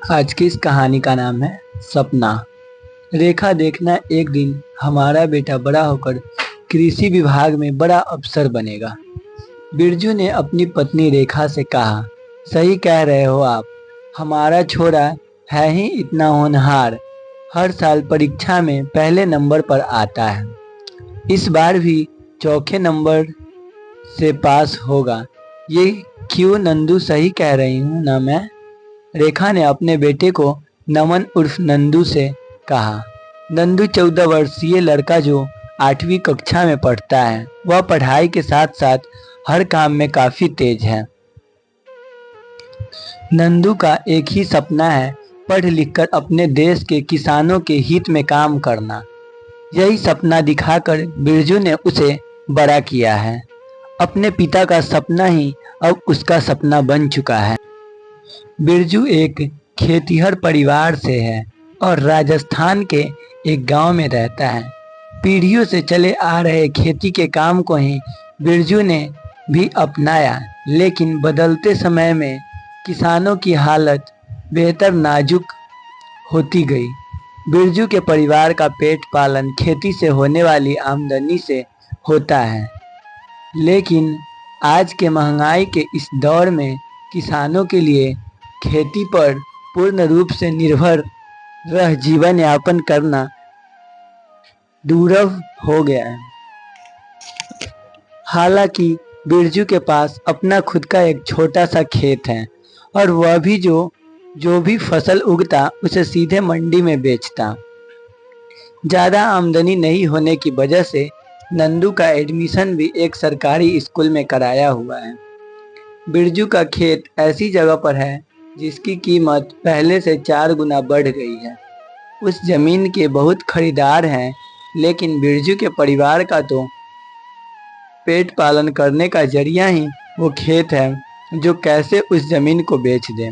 आज की इस कहानी का नाम है सपना। रेखा देखना एक दिन हमारा बेटा बड़ा होकर कृषि विभाग में बड़ा अफसर बनेगा। बिरजू ने अपनी पत्नी रेखा से कहा, सही कह रहे हो आप, हमारा छोरा है ही इतना होनहार, हर साल परीक्षा में पहले नंबर पर आता है, इस बार भी चौथे नंबर से पास होगा। ये क्यों नंदू, सही कह रही हूँ ना मैं? रेखा ने अपने बेटे को नमन उर्फ नंदू से कहा। नंदू 14 वर्षीय लड़का जो 8वीं कक्षा में पढ़ता है। वह पढ़ाई के साथ साथ हर काम में काफी तेज है। नंदू का एक ही सपना है, पढ़ लिखकर अपने देश के किसानों के हित में काम करना। यही सपना दिखाकर बिरजू ने उसे बड़ा किया है। अपने पिता का सपना ही अब उसका सपना बन चुका है। बिरजू एक खेतिहर परिवार से है और राजस्थान के एक गांव में रहता है। पीढ़ियों से चले आ रहे खेती के काम को ही बिरजू ने भी अपनाया, लेकिन बदलते समय में किसानों की हालत बेहतर नाजुक होती गई। बिरजू के परिवार का पेट पालन खेती से होने वाली आमदनी से होता है, लेकिन आज के महंगाई के इस दौर में किसानों के लिए खेती पर पूर्ण रूप से निर्भर रह जीवन यापन करना दुर्लभ हो गया है। हालांकि बिरजू के पास अपना खुद का एक छोटा सा खेत है और वह भी जो भी फसल उगता उसे सीधे मंडी में बेचता। ज़्यादा आमदनी नहीं होने की वजह से नंदू का एडमिशन भी एक सरकारी स्कूल में कराया हुआ है। बिरजू का खेत ऐसी जगह पर है जिसकी कीमत पहले से 4 गुना बढ़ गई है। उस जमीन के बहुत खरीदार हैं, लेकिन बिरजू के परिवार का तो पेट पालन करने का जरिया ही वो खेत है जो कैसे उस जमीन को बेच दें।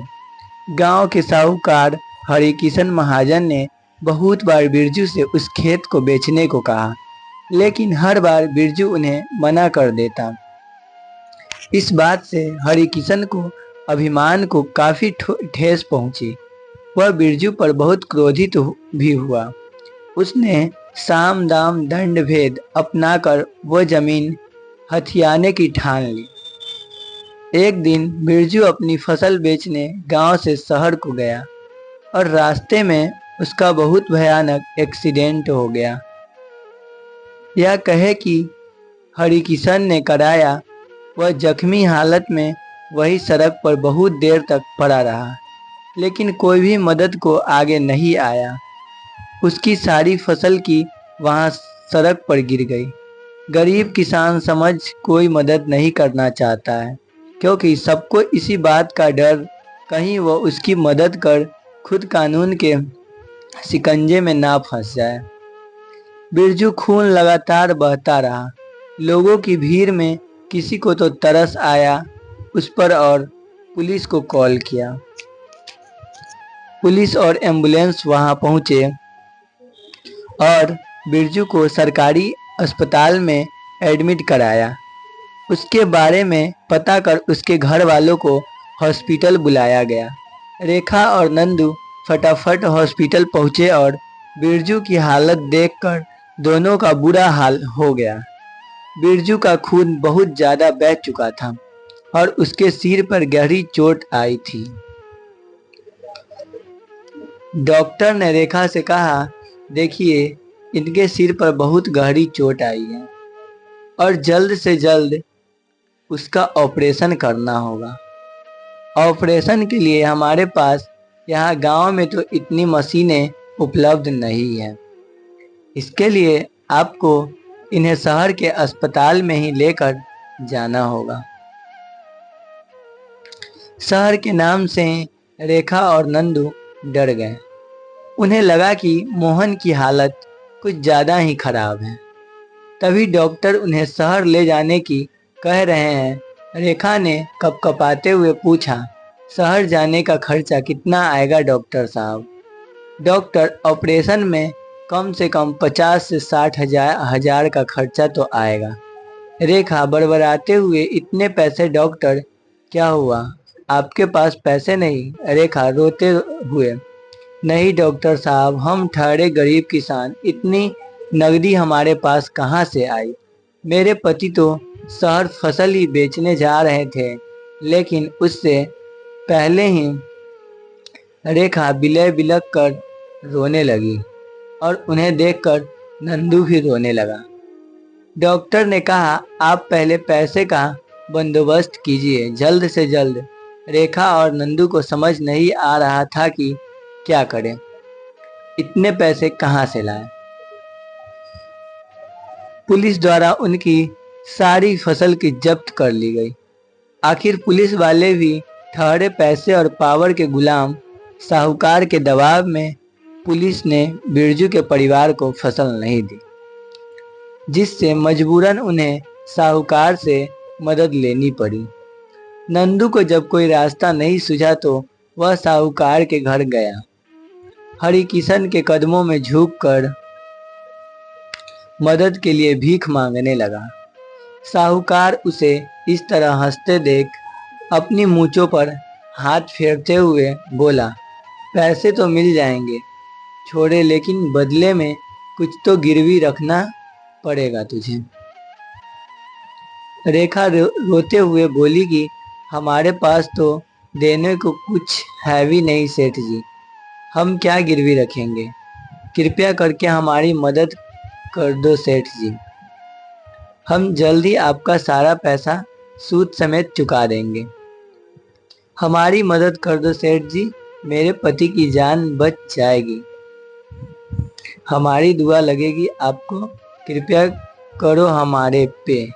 गांव के साहूकार हरिकिशन महाजन ने बहुत बार बिरजू से उस खेत को बेचने को कहा, लेकिन हर बार बिरजू उन्हें मना कर देता। इस बात से हरिकिशन को अभिमान को काफी ठेस पहुंची। वह बिरजू पर बहुत क्रोधित भी हुआ। उसने साम दाम दंड भेद अपनाकर वह जमीन हथियाने की ठान ली। एक दिन बिरजू अपनी फसल बेचने गांव से शहर को गया और रास्ते में उसका बहुत भयानक एक्सीडेंट हो गया। यह कहे कि हरिकिशन ने कराया। वह जख्मी हालत में वही सड़क पर बहुत देर तक पड़ा रहा, लेकिन कोई भी मदद को आगे नहीं आया। उसकी सारी फसल की वहां सड़क पर गिर गई। गरीब किसान समझ कोई मदद नहीं करना चाहता है, क्योंकि सबको इसी बात का डर कहीं वह उसकी मदद कर खुद कानून के शिकंजे में ना फंस जाए। बिरजू खून लगातार बहता रहा। लोगों की भीड़ में किसी को तो तरस आया उस पर और पुलिस को कॉल किया। पुलिस और एम्बुलेंस वहां पहुंचे और बिरजू को सरकारी अस्पताल में एडमिट कराया। उसके बारे में पता कर उसके घर वालों को हॉस्पिटल बुलाया गया। रेखा और नंदू फटाफट हॉस्पिटल पहुंचे और बिरजू की हालत देखकर दोनों का बुरा हाल हो गया। बिरजू का खून बहुत ज्यादा बह चुका था और उसके सिर पर गहरी चोट आई थी। डॉक्टर ने रेखा से कहा, देखिए, इनके सिर पर बहुत गहरी चोट आई है और जल्द से जल्द उसका ऑपरेशन करना होगा। ऑपरेशन के लिए हमारे पास यहाँ गांव में तो इतनी मशीनें उपलब्ध नहीं है। इसके लिए आपको इन्हें शहर के अस्पताल में ही लेकर जाना होगा। शहर के नाम से रेखा और नंदू डर गए। उन्हें लगा कि मोहन की हालत कुछ ज़्यादा ही खराब है। तभी डॉक्टर उन्हें शहर ले जाने की कह रहे हैं। रेखा ने कपकपाते हुए पूछा, शहर जाने का खर्चा कितना आएगा डॉक्टर साहब? डॉक्टर, ऑपरेशन में कम से कम 50 से 60 हजार का खर्चा तो आएगा। रेखा बड़बड़ाते हुए, इतने पैसे डॉक्टर? क्या हुआ? आपके पास पैसे नहीं? रेखा रोते हुए, नहीं डॉक्टर साहब, हम ठहरे गरीब किसान, इतनी नकदी हमारे पास कहाँ से आई? मेरे पति तो शहर फसल ही बेचने जा रहे थे, लेकिन उससे पहले ही रेखा बिलय बिलक कर रोने लगी और उन्हें देखकर नंदू भी रोने लगा। डॉक्टर ने कहा, आप पहले पैसे का बंदोबस्त कीजिए, जल्द से जल्द। रेखा और नंदू को समझ नहीं आ रहा था कि क्या करें, इतने पैसे कहाँ से लाएं। पुलिस द्वारा उनकी सारी फसल की जब्त कर ली गई। आखिर पुलिस वाले भी ठहरे पैसे और पावर के गुलाम। साहूकार के दबाव में पुलिस ने बिरजू के परिवार को फसल नहीं दी, जिससे मजबूरन उन्हें साहूकार से मदद लेनी पड़ी। नंदू को जब कोई रास्ता नहीं सूझा तो वह साहूकार के घर गया। हरिकिशन के कदमों में झुककर मदद के लिए भीख मांगने लगा। साहूकार उसे इस तरह हंसते देख अपनी मूंछों पर हाथ फेरते हुए बोला, पैसे तो मिल जाएंगे छोड़े, लेकिन बदले में कुछ तो गिरवी रखना पड़ेगा तुझे। रेखा रोते हुए बोली कि हमारे पास तो देने को कुछ है भी नहीं सेठ जी, हम क्या गिरवी रखेंगे? कृपया करके हमारी मदद कर दो सेठ जी, हम जल्द ही आपका सारा पैसा सूद समेत चुका देंगे। हमारी मदद कर दो सेठ जी, मेरे पति की जान बच जाएगी, हमारी दुआ लगेगी आपको, कृपया करो हमारे पे।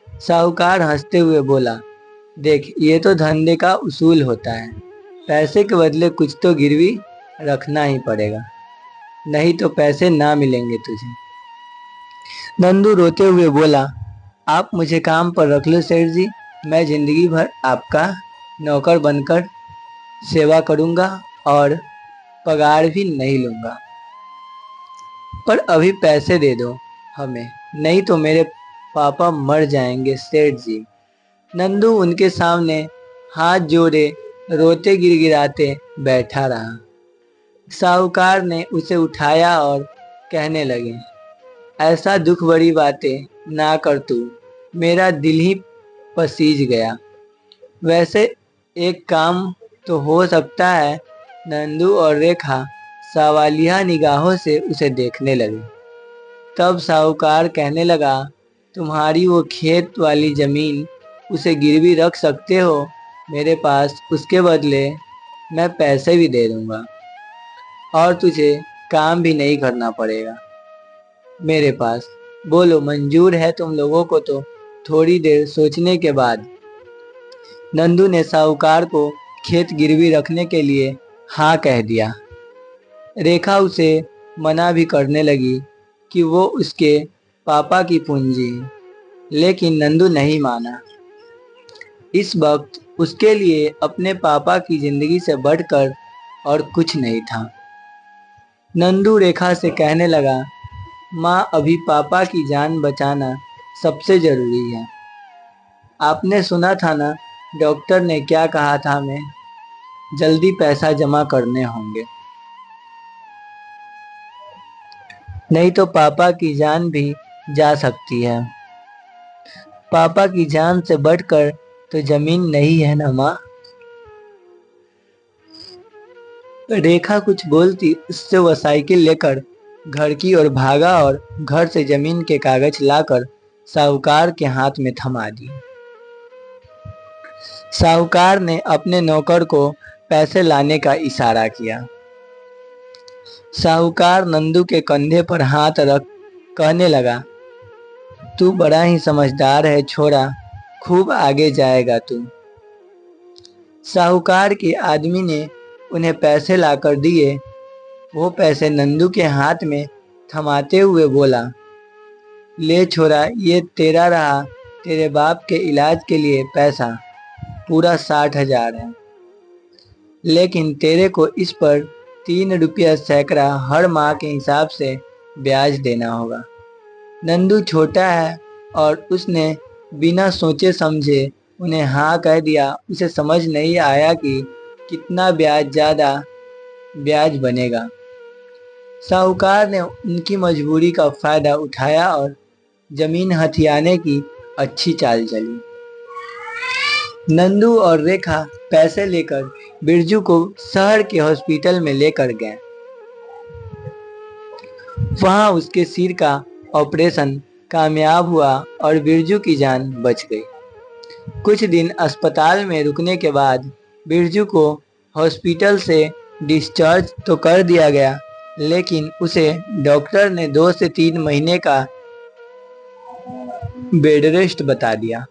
साहूकार हंसते हुए बोला, देख ये तो धंधे का उसूल होता है, पैसे के बदले कुछ तो गिरवी रखना ही पड़ेगा, नहीं तो पैसे ना मिलेंगे तुझे। नंदू रोते हुए बोला, आप मुझे काम पर रख लो सेठ जी, मैं जिंदगी भर आपका नौकर बनकर सेवा करूंगा और पगार भी नहीं लूंगा, पर अभी पैसे दे दो हमें, नहीं तो मेरे पापा मर जाएंगे सेठ जी। नंदू उनके सामने हाथ जोड़े रोते गिड़गिड़ाते बैठा रहा। साहूकार ने उसे उठाया और कहने लगे, ऐसा दुख भरी बातें ना कर तू, मेरा दिल ही पसीज गया। वैसे एक काम तो हो सकता है। नंदू और रेखा सवालिया निगाहों से उसे देखने लगे। तब साहूकार कहने लगा, तुम्हारी वो खेत वाली जमीन, उसे गिरवी रख सकते हो मेरे पास, उसके बदले मैं पैसे भी दे दूंगा और तुझे काम भी नहीं करना पड़ेगा मेरे पास। बोलो मंजूर है तुम लोगों को? तो थोड़ी देर सोचने के बाद नंदू ने साहूकार को खेत गिरवी रखने के लिए हाँ कह दिया। रेखा उसे मना भी करने लगी कि वो उसके पापा की पूंजी है, लेकिन नंदू नहीं माना। इस वक्त उसके लिए अपने पापा की जिंदगी से बढ़कर और कुछ नहीं था। नंदू रेखा से कहने लगा, माँ अभी पापा की जान बचाना सबसे जरूरी है। आपने सुना था ना डॉक्टर ने क्या कहा था, हमें जल्दी पैसा जमा करने होंगे, नहीं तो पापा की जान भी जा सकती है। पापा की जान से बढ़कर तो जमीन नहीं है ना माँ। रेखा कुछ बोलती उससे वह साइकिल लेकर घर की ओर भागा और घर से जमीन के कागज लाकर साहूकार के हाथ में थमा दी। साहूकार ने अपने नौकर को पैसे लाने का इशारा किया। साहूकार नंदू के कंधे पर हाथ रख कहने लगा, तू बड़ा ही समझदार है छोरा, खूब आगे जाएगा तू। साहूकार के आदमी ने उन्हें पैसे लाकर दिए। वो पैसे नंदू के हाथ में थमाते हुए बोला, ले छोरा, ये तेरा रहा, तेरे बाप के इलाज के लिए पैसा पूरा 60,000 है, लेकिन तेरे को इस पर 3 रुपया सैकड़ा हर माह के हिसाब से ब्याज देना होगा। नंदू छोटा है और उसने बिना सोचे समझे उन्हें हाँ कह दिया। उसे समझ नहीं आया कि कितना ज़्यादा ब्याज बनेगा। साहूकार ने उनकी मजबूरी का फायदा उठाया और जमीन हथियाने की अच्छी चाल चली। नंदू और रेखा पैसे लेकर बिरजू को शहर के हॉस्पिटल में लेकर गए। वहां उसके सिर का ऑपरेशन कामयाब हुआ और बिरजू की जान बच गई। कुछ दिन अस्पताल में रुकने के बाद बिरजू को हॉस्पिटल से डिस्चार्ज तो कर दिया गया, लेकिन उसे डॉक्टर ने 2 से 3 महीने का बेड रेस्ट बता दिया।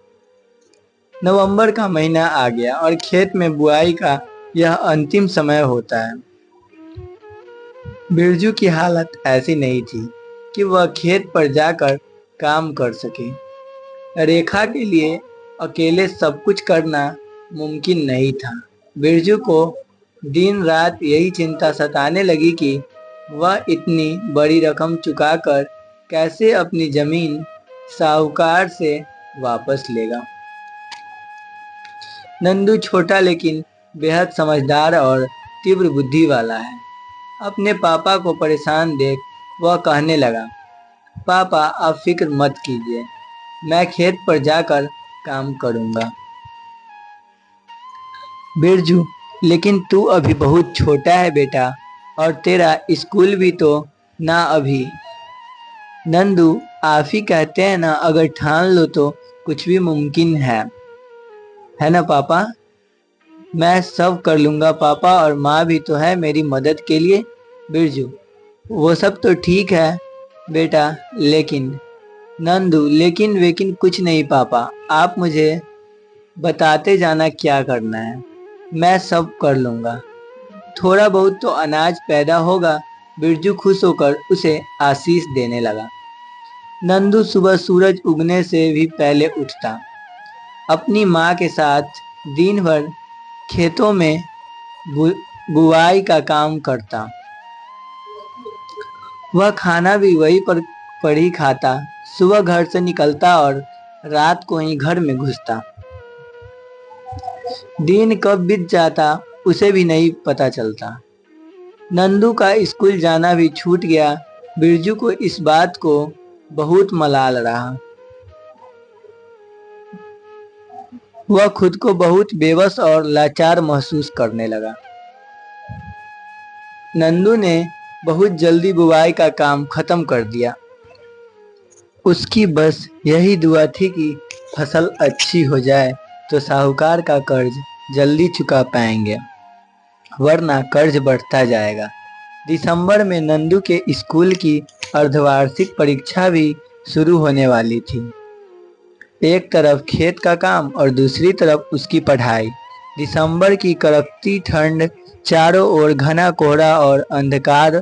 नवंबर का महीना आ गया और खेत में बुआई का यह अंतिम समय होता है। बिरजू की हालत ऐसी नहीं थी कि वह खेत पर जाकर काम कर सके। रेखा के लिए अकेले सब कुछ करना मुमकिन नहीं था। बिरजू को दिन रात यही चिंता सताने लगी कि वह इतनी बड़ी रकम चुकाकर कैसे अपनी जमीन साहूकार से वापस लेगा। नंदू छोटा लेकिन बेहद समझदार और तीव्र बुद्धि वाला है। अपने पापा को परेशान देख वह कहने लगा, पापा आप फिक्र मत कीजिए, मैं खेत पर जाकर काम करूंगा। बिरजू, लेकिन तू अभी बहुत छोटा है बेटा, और तेरा स्कूल भी तो ना अभी। नंदू, आप ही कहते हैं ना, अगर ठान लो तो कुछ भी मुमकिन है ना पापा। मैं सब कर लूंगा पापा, और माँ भी तो है मेरी मदद के लिए। बिरजू, वो सब तो ठीक है बेटा, लेकिन नंदू, लेकिन वेकिन कुछ नहीं पापा, आप मुझे बताते जाना क्या करना है, मैं सब कर लूंगा। थोड़ा बहुत तो अनाज पैदा होगा। बिरजू खुश होकर उसे आशीष देने लगा। नंदू सुबह सूरज उगने से भी पहले उठता, अपनी माँ के साथ दिन भर खेतों में बुवाई का काम करता। वह खाना भी वहीं पर ही खाता। सुबह घर से निकलता और रात को ही घर में घुसता। दिन कब बीत जाता उसे भी नहीं पता चलता। नंदू का स्कूल जाना भी छूट गया। बिरजू को इस बात को बहुत मलाल रहा। वह खुद को बहुत बेबस और लाचार महसूस करने लगा। नंदू ने बहुत जल्दी बुवाई का काम खत्म कर दिया। उसकी बस यही दुआ थी कि फसल अच्छी हो जाए तो साहूकार का कर्ज जल्दी चुका पाएंगे, वरना कर्ज बढ़ता जाएगा। दिसंबर में नंदू के स्कूल की अर्धवार्षिक परीक्षा भी शुरू होने वाली थी। एक तरफ खेत का काम और दूसरी तरफ उसकी पढ़ाई। दिसंबर की कड़कती ठंड, चारों ओर घना कोहरा और अंधकार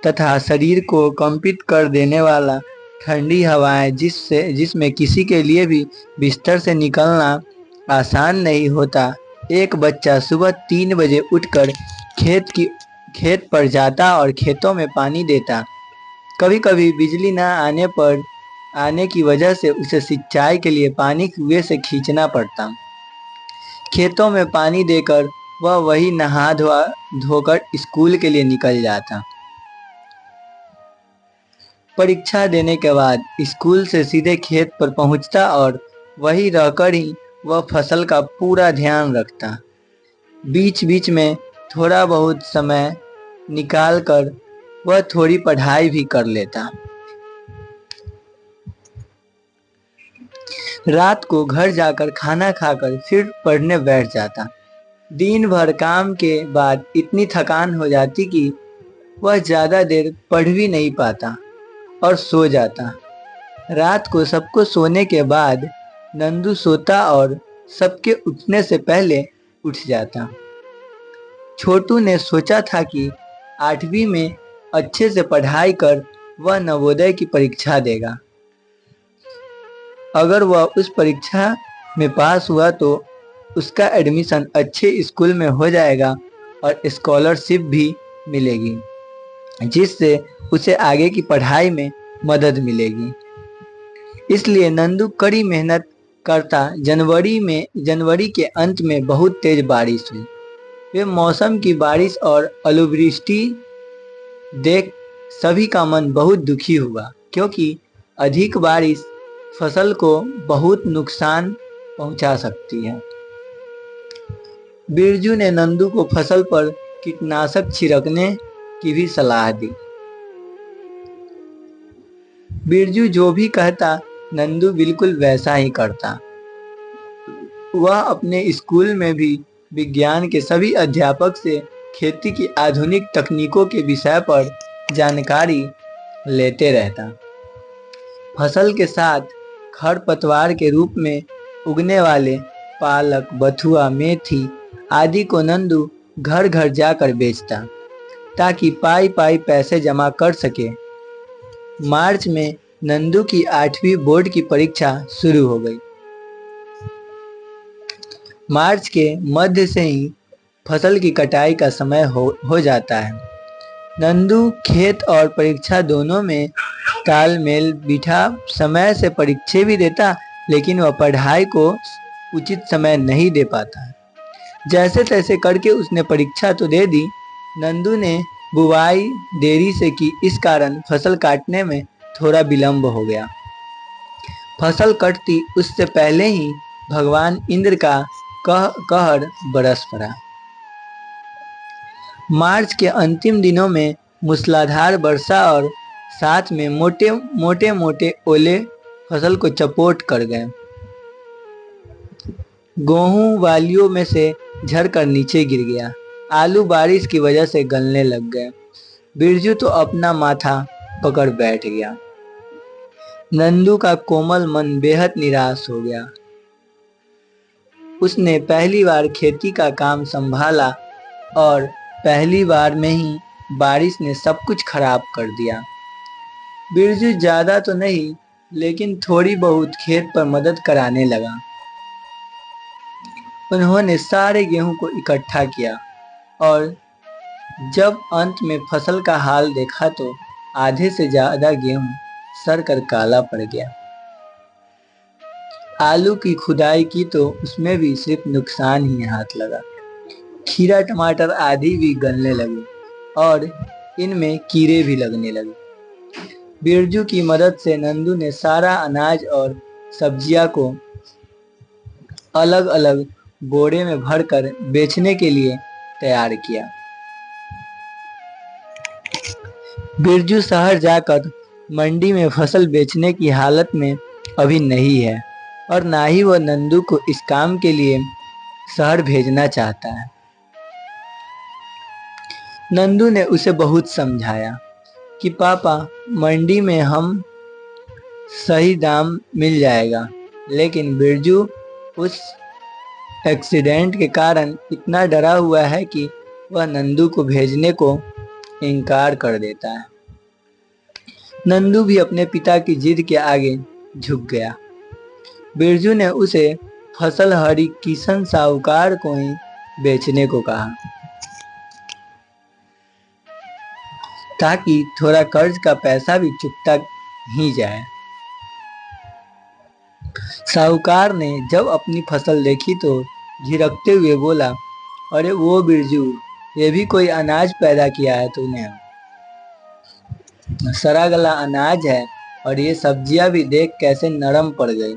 तथा शरीर को कंपित कर देने वाला ठंडी हवाएं, जिसमें किसी के लिए भी बिस्तर से निकलना आसान नहीं होता। एक बच्चा सुबह 3 बजे उठकर खेत पर जाता और खेतों में पानी देता। कभी कभी बिजली न आने की वजह से उसे सिंचाई के लिए पानी कुएं से खींचना पड़ता। खेतों में पानी देकर वह वही नहा धोकर स्कूल के लिए निकल जाता। परीक्षा देने के बाद स्कूल से सीधे खेत पर पहुंचता और वहीं रहकर ही वह फसल का पूरा ध्यान रखता। बीच बीच में थोड़ा बहुत समय निकालकर वह थोड़ी पढ़ाई भी कर लेता। रात को घर जाकर खाना खाकर फिर पढ़ने बैठ जाता। दिन भर काम के बाद इतनी थकान हो जाती कि वह ज्यादा देर पढ़ भी नहीं पाता और सो जाता। रात को सबको सोने के बाद नंदू सोता और सबके उठने से पहले उठ जाता। छोटू ने सोचा था कि 8वीं में अच्छे से पढ़ाई कर वह नवोदय की परीक्षा देगा। अगर वह उस परीक्षा में पास हुआ तो उसका एडमिशन अच्छे स्कूल में हो जाएगा और स्कॉलरशिप भी मिलेगी, जिससे उसे आगे की पढ़ाई में मदद मिलेगी। इसलिए नंदू कड़ी मेहनत करता जनवरी के अंत में बहुत तेज बारिश हुई। वे मौसम की बारिश और ओलावृष्टि देख सभी का मन बहुत दुखी हुआ, क्योंकि अधिक बारिश फसल को बहुत नुकसान पहुंचा सकती है। बिरजू ने नंदू को फसल पर कीटनाशक छिड़कने की भी सलाह दी। बिरजू जो भी कहता नंदू बिल्कुल वैसा ही करता। वह अपने स्कूल में भी विज्ञान के सभी अध्यापक से खेती की आधुनिक तकनीकों के विषय पर जानकारी लेते रहता। फसल के साथ खरपतवार के रूप में उगने वाले पालक, बथुआ, मेथी आदि को नंदू घर घर जाकर बेचता, ताकि पाई पाई पैसे जमा कर सके। मार्च में नंदू की 8वीं बोर्ड की परीक्षा शुरू हो गई। मार्च के मध्य से ही फसल की कटाई का समय हो जाता है। नंदू खेत और परीक्षा दोनों में तालमेल बिठा समय से परीक्षा भी देता, लेकिन वह पढ़ाई को उचित समय नहीं दे पाता। जैसे तैसे करके उसने परीक्षा तो दे दी। नंदू ने बुवाई देरी से की, इस कारण फसल काटने में थोड़ा विलंब हो गया। फसल कटती उससे पहले ही भगवान इंद्र का कहर बरस पड़ा। मार्च के अंतिम दिनों में मूसलाधार वर्षा और साथ में मोटे ओले फसल को चपोट कर गए। गेहूं वालियों में से झरकर नीचे गिर गया। आलू बारिश की वजह से गलने लग गए। बिरजू तो अपना माथा पकड़ बैठ गया। नंदू का कोमल मन बेहद निराश हो गया। उसने पहली बार खेती का काम संभाला और पहली बार में ही बारिश ने सब कुछ खराब कर दिया। बिरजू ज्यादा तो नहीं, लेकिन थोड़ी बहुत खेत पर मदद कराने लगा। उन्होंने सारे गेहूं को इकट्ठा किया और जब अंत में फसल का हाल देखा तो आधे से ज्यादा गेहूं सड़कर काला पड़ गया। आलू की खुदाई की तो उसमें भी सिर्फ नुकसान ही हाथ लगा। खीरा, टमाटर आदि भी गलने लगे और इनमें कीड़े भी लगने लगे। बिरजू की मदद से नंदू ने सारा अनाज और सब्जियां को अलग अलग बोरे में भरकर बेचने के लिए तैयार किया। बिरजू शहर जाकर मंडी में फसल बेचने की हालत में अभी नहीं है और ना ही वह नंदू को इस काम के लिए शहर भेजना चाहता है। नंदू ने उसे बहुत समझाया कि पापा, मंडी में हम सही दाम मिल जाएगा, लेकिन बिरजू उस एक्सीडेंट के कारण इतना डरा हुआ है कि वह नंदू को भेजने को इनकार कर देता है। नंदू भी अपने पिता की जिद के आगे झुक गया। बिरजू ने उसे फसल हरी किशन साहूकार को ही बेचने को कहा, ताकि थोड़ा कर्ज का पैसा भी चुकता ही जाए। साहूकार ने जब अपनी फसल देखी तो झिड़कते हुए बोला, अरे वो बिरजू, ये भी कोई अनाज पैदा किया है तूने? सड़ा गला अनाज है और ये सब्जियां भी देख कैसे नरम पड़ गई।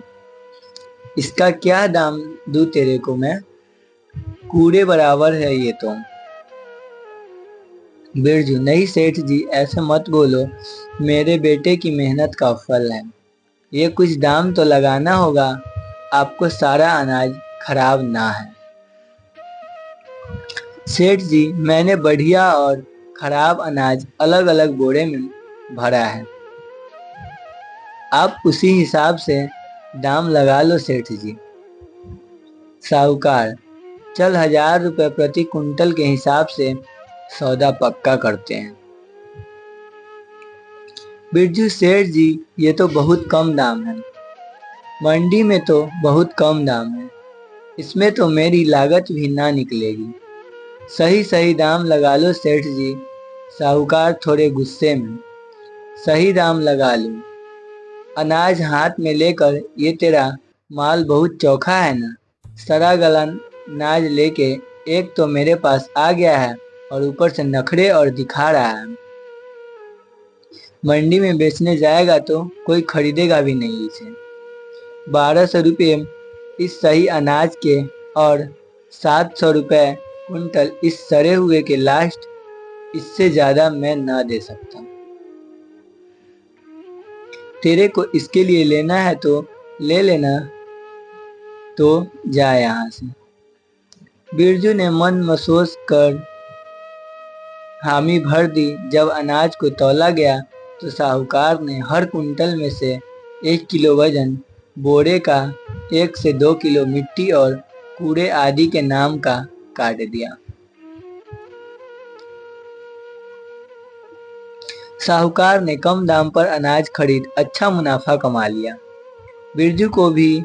इसका क्या दाम दूं तेरे को मैं? कूड़े बराबर है ये तो। बिरजू, नहीं सेठ जी, ऐसे मत बोलो, मेरे बेटे की मेहनत का फल है। ये कुछ दाम तो लगाना होगा, आपको सारा अनाज खराब ना है। सेठ जी, मैंने बढ़िया और खराब अनाज अलग अलग बोरे में भरा है, आप उसी हिसाब से दाम लगा लो सेठ जी। साहूकार, चल 1000 रुपये प्रति कुंटल के हिसाब से सौदा पक्का करते हैं। बिरजू, सेठ जी, ये तो बहुत कम दाम है। मंडी में तो बहुत कम दाम है, इसमें तो मेरी लागत भी ना निकलेगी। सही दाम लगा लो सेठ जी। साहूकार थोड़े गुस्से में, सही दाम लगा लो। अनाज हाथ में लेकर ये तेरा माल बहुत चोखा है ना। सड़ा गला नाज लेके एक तो मेरे पास आ गया है और ऊपर से नखरे और दिखा रहा है। मंडी में बेचने जाएगा तो कोई खरीदेगा भी नहीं इसे। 1200 रुपये इस सही अनाज के और 700 रुपये कुंटल इस सड़े हुए के लास्ट, इससे ज्यादा मैं ना दे सकता। तेरे को इसके लिए लेना है तो ले लेना, तो जा यहाँ से। बिरजू ने मन महसूस कर हामी भर दी। जब अनाज को तौला गया तो साहूकार ने हर कुंटल में से 1 किलो वजन, बोरे का 1 से 2 किलो मिट्टी और कूड़े आदि के नाम का काट दिया। साहूकार ने कम दाम पर अनाज खरीद अच्छा मुनाफा कमा लिया। बिरजू को भी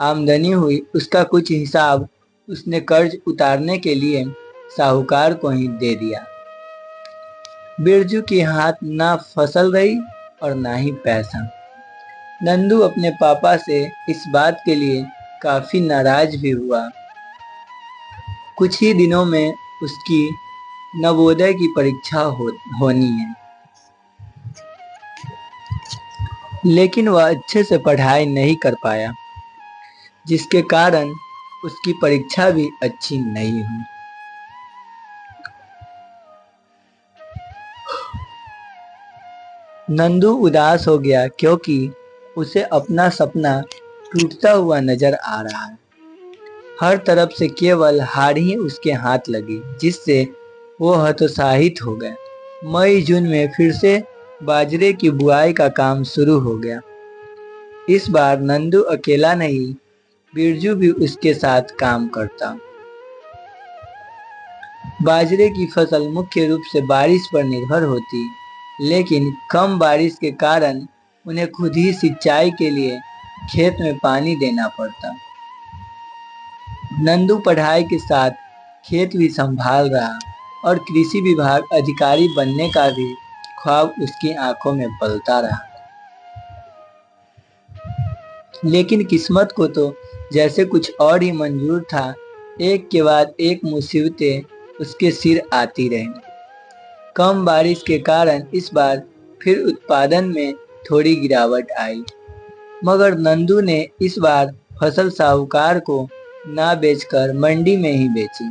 आमदनी हुई। उसका कुछ हिसाब उसने कर्ज उतारने के लिए साहूकार को ही दे दिया। बिरजू के हाथ ना फसल रही और ना ही पैसा। नंदू अपने पापा से इस बात के लिए काफी नाराज भी हुआ। कुछ ही दिनों में उसकी नवोदय की परीक्षा होनी है, लेकिन वह अच्छे से पढ़ाई नहीं कर पाया, जिसके कारण उसकी परीक्षा भी अच्छी नहीं हुई। नंदू उदास हो गया क्योंकि उसे अपना सपना टूटता हुआ नजर आ रहा है। हर तरफ से केवल हार ही उसके हाथ लगी, जिससे वो हतोत्साहित हो गया। मई जून में फिर से बाजरे की बुआई का काम शुरू हो गया। इस बार नंदू अकेला नहीं, बिरजू भी उसके साथ काम करता। बाजरे की फसल मुख्य रूप से बारिश पर निर्भर होती, लेकिन कम बारिश के कारण उन्हें खुद ही सिंचाई के लिए खेत में पानी देना पड़ता। नंदू पढ़ाई के साथ खेत भी संभाल रहा और कृषि विभाग अधिकारी बनने का भी ख्वाब उसकी आंखों में पलता रहा। लेकिन किस्मत को तो जैसे कुछ और ही मंजूर था। एक के बाद एक मुसीबतें उसके सिर आती रही। कम बारिश के कारण इस बार फिर उत्पादन में थोड़ी गिरावट आई, मगर नंदू ने इस बार फसल साहूकार को ना बेचकर मंडी में ही बेची,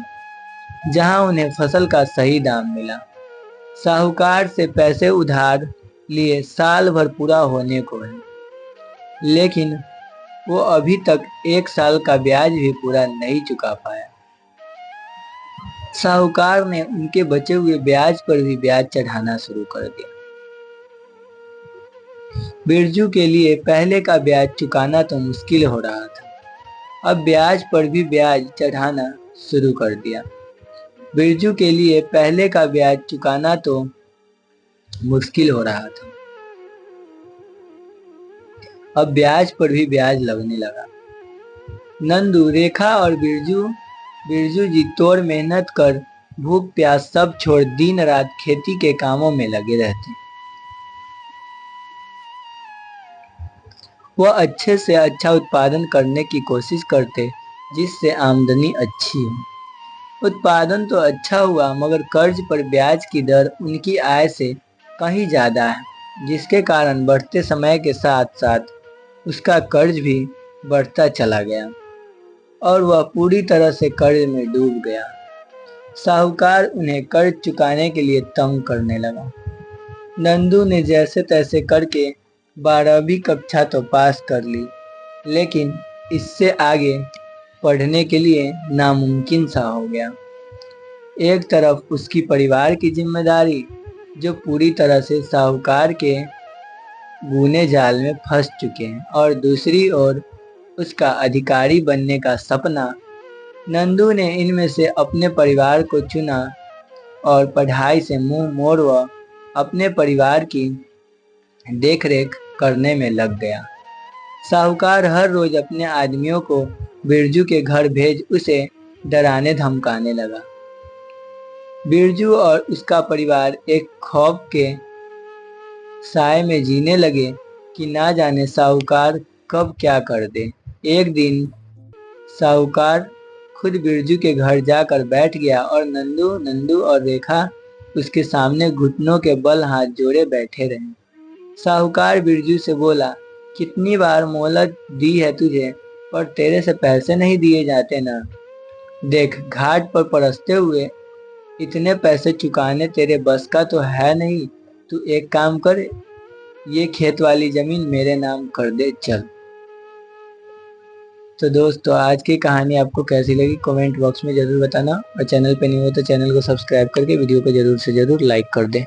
जहां उन्हें फसल का सही दाम मिला। साहूकार से पैसे उधार लिए साल भर पूरा होने को है, लेकिन वो अभी तक 1 साल का ब्याज भी पूरा नहीं चुका पाया। साहूकार ने उनके बचे हुए ब्याज पर भी ब्याज चढ़ाना शुरू कर दिया। बिरजू के लिए पहले का ब्याज चुकाना तो मुश्किल हो रहा था, अब ब्याज पर भी ब्याज चढ़ाना शुरू कर दिया। बिरजू के लिए पहले का ब्याज चुकाना तो मुश्किल हो रहा था, अब ब्याज पर भी ब्याज लगने लगा। नंदू, रेखा और बिरजू जी तोड़ मेहनत कर भूख प्यास सब छोड़ दिन रात खेती के कामों में लगे रहते। वह अच्छे से अच्छा उत्पादन करने की कोशिश करते, जिससे आमदनी अच्छी हो। उत्पादन तो अच्छा हुआ, मगर कर्ज पर ब्याज की दर उनकी आय से कहीं ज्यादा है, जिसके कारण बढ़ते समय के साथ साथ उसका कर्ज भी बढ़ता चला गया और वह पूरी तरह से कर्ज में डूब गया। साहूकार उन्हें कर्ज चुकाने के लिए तंग करने लगा। नंदू ने जैसे तैसे करके 12वीं कक्षा तो पास कर ली, लेकिन इससे आगे पढ़ने के लिए नामुमकिन सा हो गया। एक तरफ उसकी परिवार की जिम्मेदारी, जो पूरी तरह से साहूकार के बुने जाल में फंस चुके हैं, और दूसरी ओर उसका अधिकारी बनने का सपना। नंदू ने इनमें से अपने परिवार को चुना और पढ़ाई से मुंह मोड़ वह अपने परिवार की देखरेख करने में लग गया। साहूकार हर रोज अपने आदमियों को बिरजू के घर भेज उसे डराने धमकाने लगा। बिरजू और उसका परिवार एक खौफ के साए में जीने लगे कि ना जाने साहूकार कब क्या कर दे। एक दिन साहूकार खुद बिरजू के घर जाकर बैठ गया और नंदू नंदू और रेखा उसके सामने घुटनों के बल हाथ जोड़े बैठे रहे। साहूकार बिरजू से बोला, कितनी बार मोहलत दी है तुझे, पर तेरे से पैसे नहीं दिए जाते ना। देख, घाट पर परसते हुए इतने पैसे चुकाने तेरे बस का तो है नहीं। तू एक काम कर, ये खेत वाली जमीन मेरे नाम कर दे चल। तो दोस्तों, आज की कहानी आपको कैसी लगी कमेंट बॉक्स में जरूर बताना, और चैनल पे नहीं हो तो चैनल को सब्सक्राइब करके वीडियो को जरूर से जरूर लाइक कर दे।